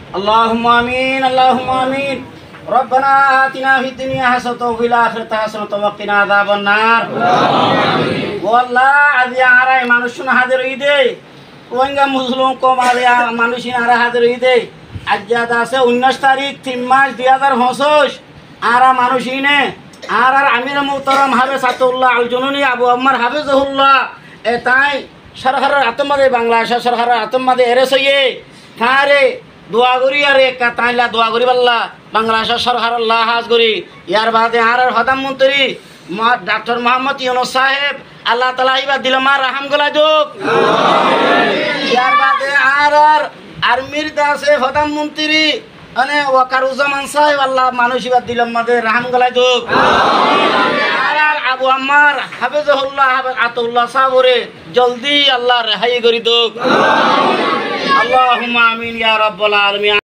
اللهم آمين اللهم آمين ربنا آتنا في الدنيا حسنة وفي الآخرة حسنة وقنا عذاب النار والله আজি আরাই মানুষ না হাজির হইদে রোহিঙ্গা মুসলিম কম আরিয়া মানুষ না হাজির হইদে আজ যাদ আছে 19 তারিখ 3 মাস 2025 আরা মানুষিনে আর আমির মুহতারাম হাফেজ আতাউল্লাহ আল জুনুনি আবু আম্মার হাফেজুল্লাহ এ তাই সরকারের আতমাদে বাংলাদেশ সরকারের আতমাদে এরেস হইয়ে কারে দোয়া করি আর এক তাইলা দোয়া করি পাল্লা বাংলাদেশের সরকার আল্লাহ হাজ করি ইয়ার বাদে আর প্রধানমন্ত্রী ডক্টর মোহাম্মদ ইউনূস সাহেব আল্লাহ তাআলা ইবাদ দিল মার রহম গলা যোগ ইয়ার বাদে আর আর্মির দাসে প্রধানমন্ত্রী মানে ওয়াকারুজ্জামান সাহেব আল্লাহ মানুষ ইবাদ দিল মাদে রহম গলা যোগ আর আবু আম্মার হাফেজুল্লাহ হাফেজ আতাউল্লাহ সাহেবরে জলদি আল্লাহ রেহাই করি দোক আল্লাহুম্মা আমিন ইয়া রাব্বাল আলামিন।